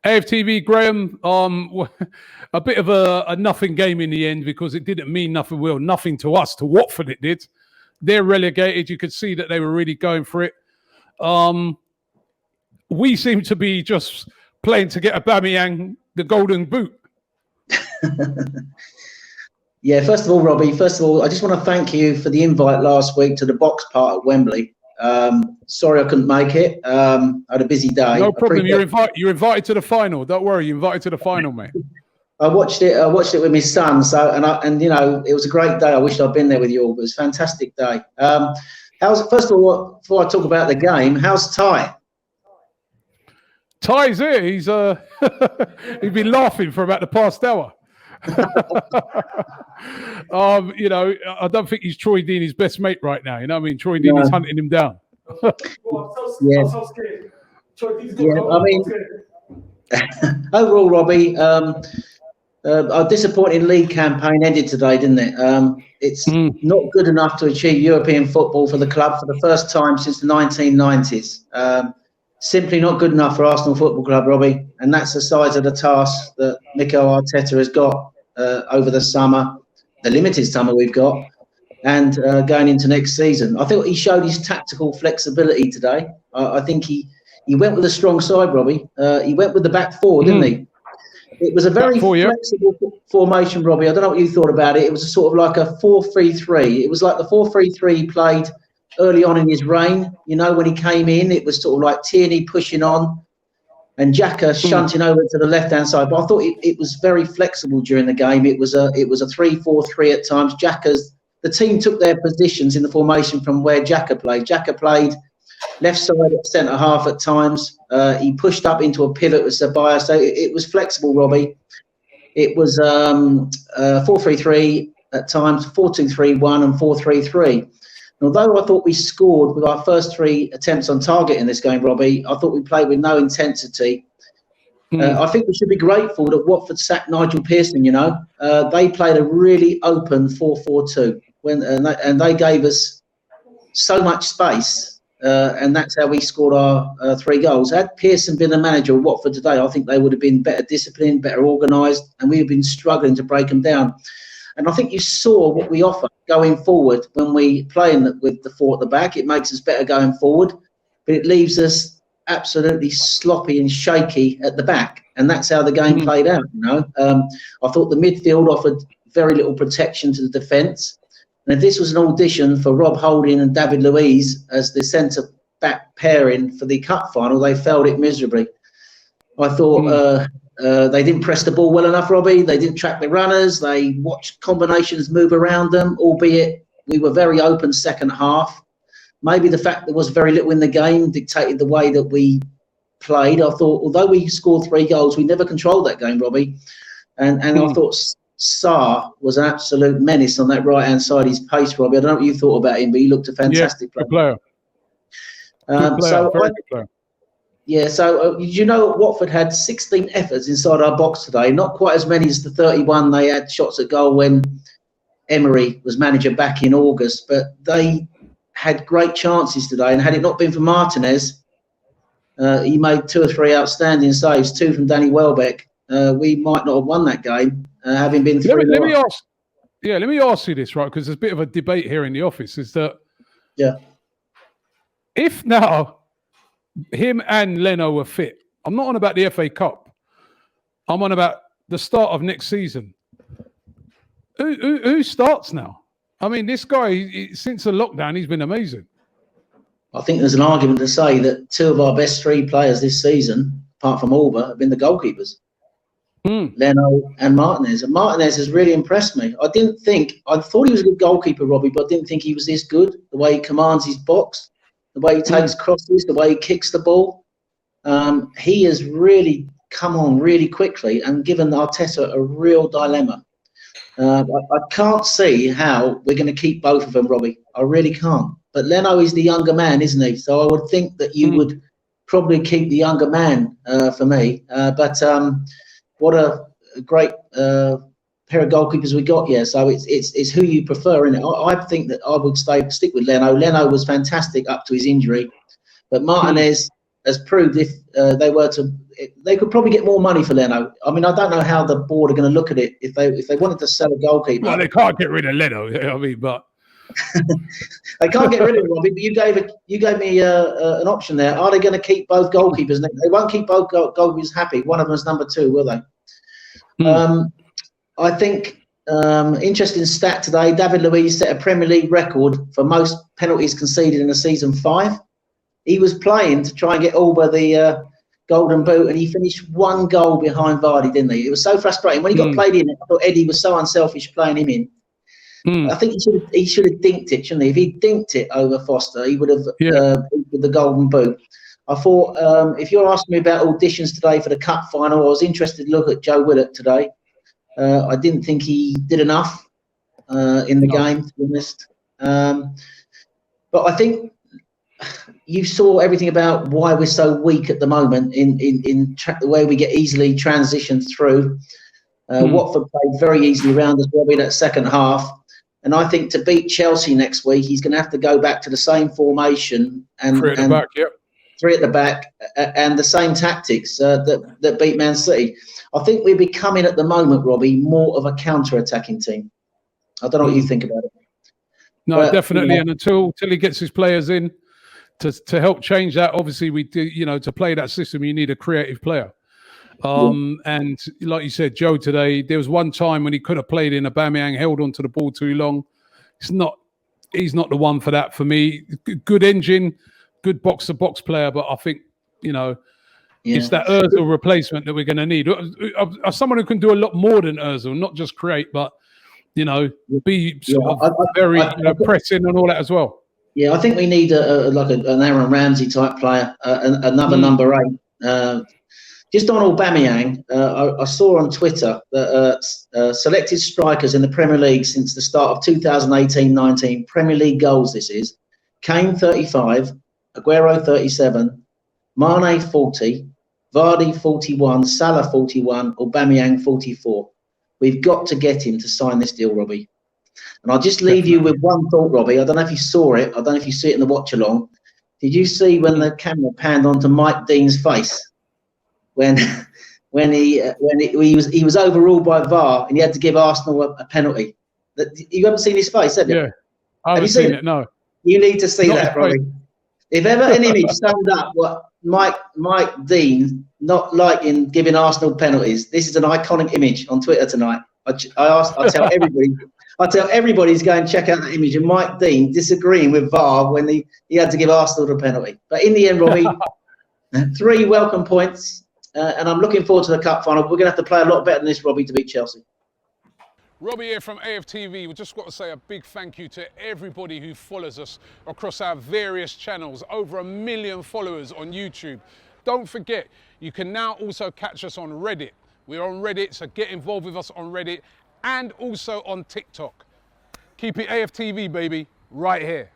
AFTV, Graham, a bit of a nothing game in the end because it didn't mean nothing. Well, nothing to us. To Watford it did. They're relegated. You could see that they were really going for it. We seem to be just playing to get Aubameyang the golden boot. Yeah, first of all, Robbie, I just want to thank you for the invite last week to the box part at Wembley. Sorry I couldn't make it. I had a busy day. No problem. You're invited to the final. Don't worry. You're invited to the final, mate. I watched it with my son. So and you know, it was a great day. I wish I'd been there with you all. But it was a fantastic day. First of all, before I talk about the game, how's Ty? Ty's here. He's he's been laughing for about the past hour. You know, I don't think he's Troy Deeney's best mate right now. You know what I mean? Troy Deeney's hunting him down. I'm so scared. I mean, overall, Robbie, our disappointing league campaign ended today, didn't it? It's not good enough to achieve European football for the club for the first time since the 1990s. Simply not good enough for Arsenal Football Club, Robbie, and that's the size of the task that Mikel Arteta has got over the summer, the limited summer we've got, and going into next season. I think he showed his tactical flexibility today. I think he went with a strong side, Robbie. He went with the back four, didn't he? It was a very flexible formation, Robbie. I don't know what you thought about it. It was a sort of like a 4-3-3. It was like the 4-3-3 he played early on in his reign. You know, when he came in, it was sort of like Tierney pushing on and Xhaka shunting over to the left-hand side. But I thought it was very flexible during the game. It was a 3-4-3 at times. The team took their positions in the formation from where Xhaka played. Xhaka played left side at centre half at times. He pushed up into a pivot with Sabaya. So it was flexible, Robbie. It was 4-3-3 at times, 4-2-3-1 and 4-3-3. Although I thought we scored with our first 3 attempts on target in this game, Robbie, I thought we played with no intensity. I think we should be grateful that Watford sacked Nigel Pearson, you know. They played a really open 4-4-2 and they gave us so much space, and that's how we scored our 3 goals. Had Pearson been the manager of Watford today, I think they would have been better disciplined, better organised, and we have been struggling to break them down. And I think you saw what we offer going forward when we play with the 4 at the back. It makes us better going forward, but it leaves us absolutely sloppy and shaky at the back. And that's how the game played out, you know. I thought the midfield offered very little protection to the defence. And if this was an audition for Rob Holding and David Luiz as the centre-back pairing for the cup final, they failed it miserably. I thought... they didn't press the ball well enough, Robbie. They didn't track the runners. They watched combinations move around them, albeit we were very open second half. Maybe the fact there was very little in the game dictated the way that we played. I thought, although we scored 3 goals, we never controlled that game, Robbie. And I thought Sarr was an absolute menace on that right-hand side. His pace, Robbie. I don't know what you thought about him, but he looked a fantastic player. Good player. Yeah, so you know, Watford had 16 efforts inside our box today. Not quite as many as the 31 they had shots at goal when Emery was manager back in August. But they had great chances today. And had it not been for Martinez, he made 2 or 3 outstanding saves, 2 from Danny Welbeck. We might not have won that game, having been 3. Let me ask you this, right? Because there's a bit of a debate here in the office. Is that if now him and Leno were fit, I'm not on about the FA Cup. I'm on about the start of next season. Who starts now? I mean, this guy, since the lockdown, he's been amazing. I think there's an argument to say that 2 of our best 3 players this season, apart from Alba, have been the goalkeepers. Leno and Martinez. And Martinez has really impressed me. I thought he was a good goalkeeper, Robbie, but I didn't think he was this good. The way he commands his box, the way he takes crosses, the way he kicks the ball. He has really come on really quickly and given Arteta a real dilemma. I can't see how we're going to keep both of them, Robbie. I really can't. But Leno is the younger man, isn't he? So I would think that you would probably keep the younger man for me. But what a great pair of goalkeepers we got here. So it's who you prefer, isn't it? I think that I would stick with Leno. Leno was fantastic up to his injury, but Martinez has proved if they were to, they could probably get more money for Leno. I mean, I don't know how the board are going to look at it if they wanted to sell a goalkeeper. Well, they can't get rid of Leno. I mean, but they can't get rid of him, Robbie. But you gave me an option there. Are they going to keep both goalkeepers? They won't keep both goalkeepers happy. One of them is number 2, will they? I think interesting stat today. David Luiz set a Premier League record for most penalties conceded in a season 5. He was playing to try and get Alba the Golden Boot, and he finished 1 goal behind Vardy, didn't he? It was so frustrating when he got played in. I thought Eddie was so unselfish playing him in. I think he should have dinked it, shouldn't he? If he dinked it over Foster, he would have with the Golden Boot. I thought if you're asking me about auditions today for the Cup final, I was interested to look at Joe Willock today. I didn't think he did enough in the game, to be honest. But I think you saw everything about why we're so weak at the moment in the way we get easily transitioned through. Watford played very easily around us, Robbie, in that second half. And I think to beat Chelsea next week, he's going to have to go back to the same formation and 3 at the back, yep. 3 at the back, and the same tactics that beat Man City. I think we're becoming at the moment, Robbie, more of a counter-attacking team. I don't know what you think about it. No, but, definitely. And until he gets his players in to help change that, obviously we do. To play that system, you need a creative player. And like you said, Joe today, there was one time when he could have played in. Aubameyang held onto the ball too long. He's not the one for that for me. Good engine, good box-to-box player, but I think it's that Ozil replacement that we're going to need. Someone who can do a lot more than Ozil, not just create, but be sort of very pressing and all that as well. Yeah, I think we need an Aaron Ramsey type player, another number 8. Just on Aubameyang, I saw on Twitter that selected strikers in the Premier League since the start of 2018-19 Premier League goals. This is Kane 35, Aguero 37, Mane 40, Vardy 41, Salah 41, Aubameyang 44. We've got to get him to sign this deal, Robbie. And I'll just leave you with one thought, Robbie. I don't know if you saw it. I don't know if you see it in the watch along. Did you see when the camera panned onto Mike Dean's face when he was overruled by VAR and he had to give Arsenal a penalty? You haven't seen his face, have you? Yeah, I haven't seen it. No. You need to see that, Robbie. If ever an image summed up what Mike Dean not liking giving Arsenal penalties, this is an iconic image on Twitter tonight. I tell everybody to go and check out that image of Mike Dean disagreeing with VAR when he had to give Arsenal the penalty. But in the end, Robbie, 3 welcome points, and I'm looking forward to the Cup final. We're going to have to play a lot better than this, Robbie, to beat Chelsea. Robbie here from AFTV. We've just got to say a big thank you to everybody who follows us across our various channels. Over 1 million followers on YouTube. Don't forget, you can now also catch us on Reddit. We're on Reddit, so get involved with us on Reddit and also on TikTok. Keep it AFTV, baby, right here.